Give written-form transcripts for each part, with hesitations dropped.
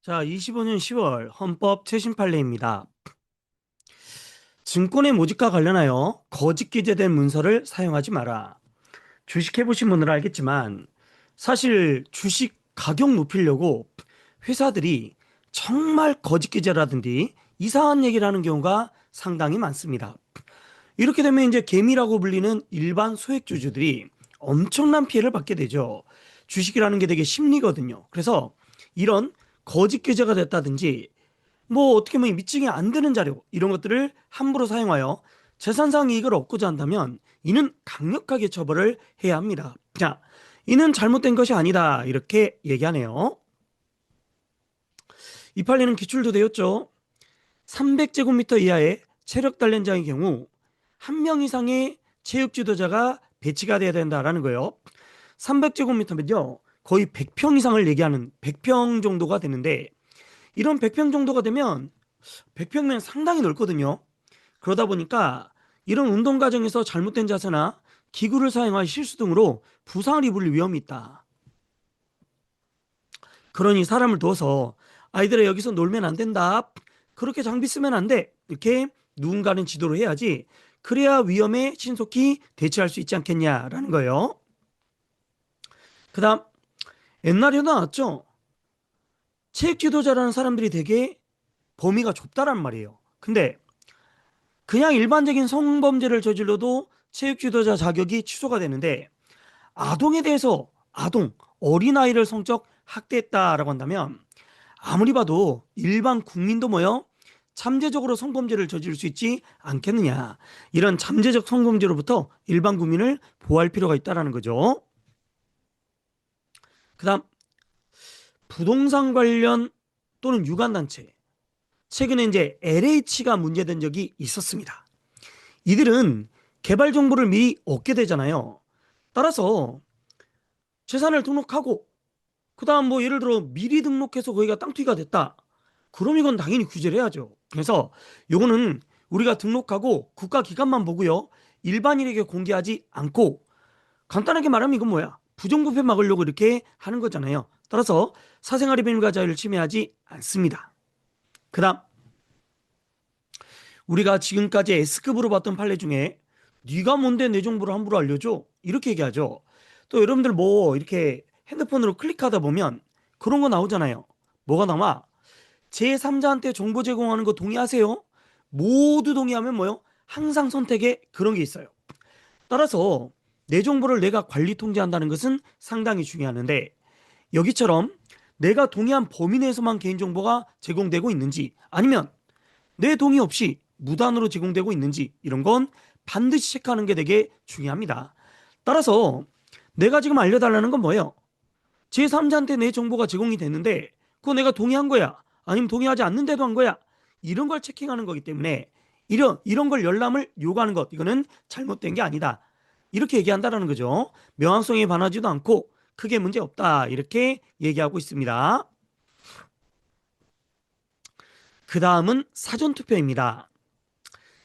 자, 25년 10월 헌법 최신 판례입니다. 증권의 모집과 관련하여 거짓 기재된 문서를 사용하지 마라. 주식해 보신 분들은 알겠지만 사실 주식 가격 높이려고 회사들이 정말 거짓 기재라든지 이상한 얘기를 하는 경우가 상당히 많습니다. 이렇게 되면 이제 개미라고 불리는 일반 소액주주들이 엄청난 피해를 받게 되죠. 주식이라는 게 되게 심리거든요. 그래서 이런 거짓 계좌가 됐다든지 뭐 어떻게 보면 미증이 안 되는 자료 이런 것들을 함부로 사용하여 재산상 이익을 얻고자 한다면 이는 강력하게 처벌을 해야 합니다. 자, 이는 잘못된 것이 아니다 이렇게 얘기하네요. 이 판례는 기출도 되었죠. 300제곱미터 이하의 체력 단련장의 경우 한 명 이상의 체육 지도자가 배치가 돼야 된다라는 거예요. 300제곱미터면요. 거의 100평 이상을 얘기하는 100평 정도가 되는데 이런 100평 정도가 되면 100평면 상당히 넓거든요. 그러다 보니까 이런 운동 과정에서 잘못된 자세나 기구를 사용할 실수 등으로 부상을 입을 위험이 있다. 그러니 사람을 두어서 아이들아 여기서 놀면 안 된다. 그렇게 장비 쓰면 안 돼. 이렇게 누군가는 지도를 해야지. 그래야 위험에 신속히 대처할 수 있지 않겠냐라는 거예요. 그다음 옛날에도 나왔죠. 체육 지도자라는 사람들이 되게 범위가 좁다란 말이에요. 근데 그냥 일반적인 성범죄를 저질러도 체육 지도자 자격이 취소가 되는데 아동에 대해서 어린아이를 성적 학대했다라고 한다면 아무리 봐도 일반 국민도 뭐요? 잠재적으로 성범죄를 저지를 수 있지 않겠느냐. 이런 잠재적 성범죄로부터 일반 국민을 보호할 필요가 있다라는 거죠. 그다음 부동산 관련 또는 유관단체. 최근에 이제 LH가 문제된 적이 있었습니다. 이들은 개발 정보를 미리 얻게 되잖아요. 따라서 재산을 등록하고 그다음 뭐 예를 들어 미리 등록해서 거기가 땅 투기가 됐다. 그럼 이건 당연히 규제를 해야죠. 그래서 요거는 우리가 등록하고 국가 기관만 보고요. 일반인에게 공개하지 않고 간단하게 말하면 이건 뭐야? 부정부패 막으려고 이렇게 하는 거잖아요. 따라서 사생활의 비밀과 자유를 침해하지 않습니다. 그다음 우리가 지금까지 S급으로 봤던 판례 중에 네가 뭔데 내 정보를 함부로 알려줘? 이렇게 얘기하죠. 또 여러분들 뭐 이렇게 핸드폰으로 클릭하다 보면 그런 거 나오잖아요. 뭐가 나와? 제3자한테 정보 제공하는 거 동의하세요? 모두 동의하면 뭐요? 항상 선택에 그런 게 있어요. 따라서 내 정보를 내가 관리 통제한다는 것은 상당히 중요하는데 여기처럼 내가 동의한 범위 내에서만 개인정보가 제공되고 있는지 아니면 내 동의 없이 무단으로 제공되고 있는지 이런 건 반드시 체크하는 게 되게 중요합니다. 따라서 내가 지금 알려달라는 건 뭐예요? 제3자한테 내 정보가 제공이 됐는데 그거 내가 동의한 거야? 아니면 동의하지 않는데도 한 거야? 이런 걸 체킹하는 거기 때문에 이런 걸 열람을 요구하는 것 이거는 잘못된 게 아니다. 이렇게 얘기한다라는 거죠. 명확성에 반하지도 않고 크게 문제 없다. 이렇게 얘기하고 있습니다. 그 다음은 사전투표입니다.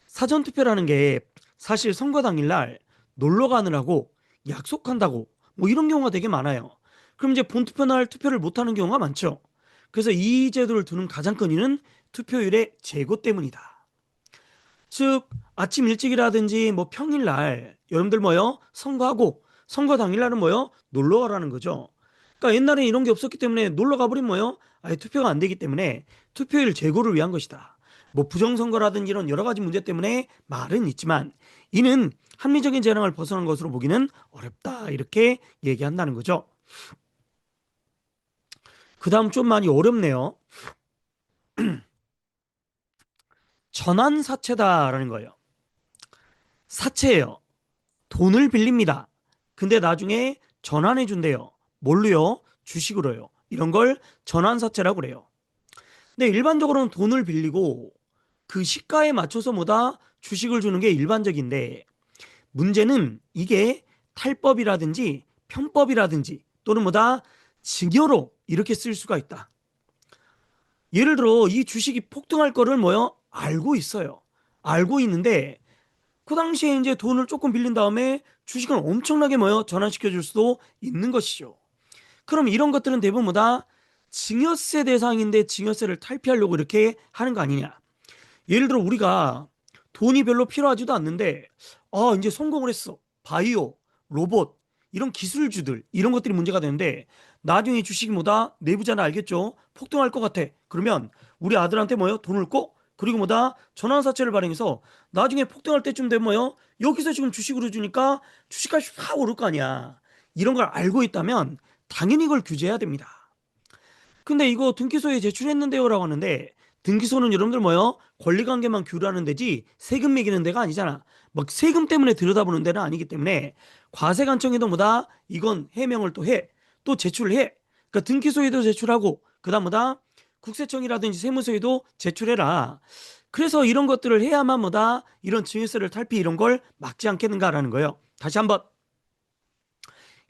사전투표라는 게 사실 선거 당일날 놀러 가느라고 약속한다고 뭐 이런 경우가 되게 많아요. 그럼 이제 본투표 날 투표를 못하는 경우가 많죠. 그래서 이 제도를 두는 가장 큰 이유는 투표율의 제고 때문이다. 즉 아침 일찍이라든지 뭐 평일날 여러분들 뭐요? 선거하고 선거 당일날은 뭐요? 놀러 가라는 거죠. 그러니까 옛날에 이런 게 없었기 때문에 놀러 가버리면 뭐요? 아예 투표가 안 되기 때문에 투표율 제고를 위한 것이다. 뭐 부정선거라든지 이런 여러 가지 문제 때문에 말은 있지만 이는 합리적인 재량을 벗어난 것으로 보기는 어렵다. 이렇게 얘기한다는 거죠. 그 다음 좀 많이 어렵네요. 전환사채다라는 거예요. 사채예요. 돈을 빌립니다. 근데 나중에 전환해 준대요. 뭘로요? 주식으로요. 이런 걸 전환사채라고 그래요. 근데 일반적으로는 돈을 빌리고 그 시가에 맞춰서 뭐다 주식을 주는 게 일반적인데 문제는 이게 탈법이라든지 편법이라든지 또는 뭐다 증여로 이렇게 쓸 수가 있다. 예를 들어 이 주식이 폭등할 거를 뭐요? 알고 있어요. 알고 있는데 그 당시에 이제 돈을 조금 빌린 다음에 주식을 엄청나게 뭐요? 전환시켜 줄 수도 있는 것이죠. 그럼 이런 것들은 대부분 뭐다? 증여세 대상인데 증여세를 탈피하려고 이렇게 하는 거 아니냐. 예를 들어 우리가 돈이 별로 필요하지도 않는데 이제 성공을 했어. 바이오, 로봇 이런 기술주들 이런 것들이 문제가 되는데 나중에 주식이 뭐다? 내부자는 알겠죠? 폭등할 것 같아. 그러면 우리 아들한테 뭐요? 돈을 꿔? 그리고 뭐다? 전환사채를 발행해서 나중에 폭등할 때쯤 되면 뭐요? 여기서 지금 주식으로 주니까 주식값이 확 오를 거 아니야. 이런 걸 알고 있다면 당연히 이걸 규제해야 됩니다. 근데 이거 등기소에 제출했는데요라고 하는데 등기소는 여러분들 뭐요? 권리관계만 규율하는 데지 세금 매기는 데가 아니잖아. 막 세금 때문에 들여다보는 데는 아니기 때문에 과세관청에도 뭐다? 이건 해명을 또 해. 또 제출을 해. 그러니까 등기소에도 제출하고 그다음 뭐다? 국세청이라든지 세무서에도 제출해라. 그래서 이런 것들을 해야만 뭐다? 이런 증여세를 탈피 이런 걸 막지 않겠는가라는 거예요. 다시 한번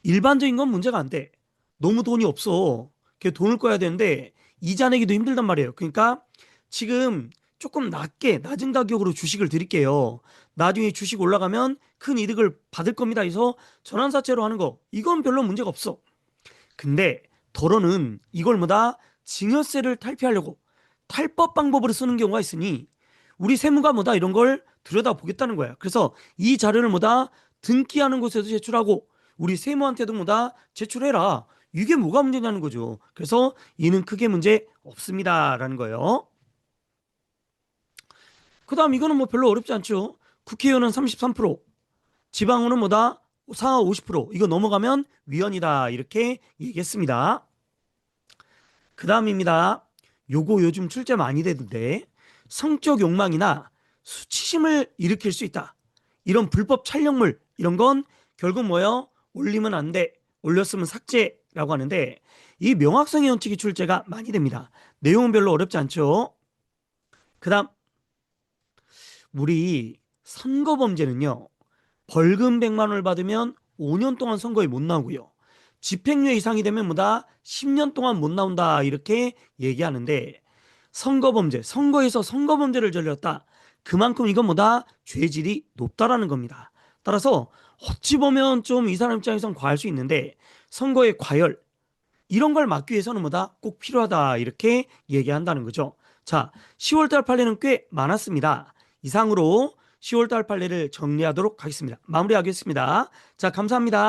일반적인 건 문제가 안 돼. 너무 돈이 없어. 걔 돈을 꺼야 되는데 이자 내기도 힘들단 말이에요. 그러니까 지금 조금 낮은 가격으로 주식을 드릴게요. 나중에 주식 올라가면 큰 이득을 받을 겁니다. 해서 전환사채로 하는 거. 이건 별로 문제가 없어. 근데 더러는 이걸 뭐다? 증여세를 탈피하려고 탈법 방법으로 쓰는 경우가 있으니 우리 세무가 뭐다? 이런 걸 들여다보겠다는 거야. 그래서 이 자료를 뭐다? 등기하는 곳에도 제출하고 우리 세무한테도 뭐다? 제출해라. 이게 뭐가 문제냐는 거죠. 그래서 이는 크게 문제 없습니다라는 거예요. 그다음 이거는 뭐 별로 어렵지 않죠. 국회의원은 33%, 지방의원은 뭐다? 상하 50%. 이거 넘어가면 위헌이다. 이렇게 얘기했습니다. 그다음입니다. 요거 요즘 출제 많이 되던데 성적 욕망이나 수치심을 일으킬 수 있다. 이런 불법 촬영물 이런 건 결국 뭐예요? 올리면 안 돼. 올렸으면 삭제라고 하는데 이 명확성의 원칙이 출제가 많이 됩니다. 내용은 별로 어렵지 않죠. 그다음 우리 선거 범죄는요. 벌금 100만 원을 받으면 5년 동안 선거에 못 나오고요. 집행유예 이상이 되면 뭐다? 10년 동안 못 나온다. 이렇게 얘기하는데 선거범죄, 선거에서 선거범죄를 저질렀다. 그만큼 이건 뭐다? 죄질이 높다라는 겁니다. 따라서 어찌 보면 좀 이 사람 입장에선 과할 수 있는데 선거의 과열 이런 걸 막기 위해서는 뭐다? 꼭 필요하다. 이렇게 얘기한다는 거죠. 자, 10월달 판례는 꽤 많았습니다. 이상으로 10월달 판례를 정리하도록 하겠습니다. 마무리하겠습니다. 자, 감사합니다.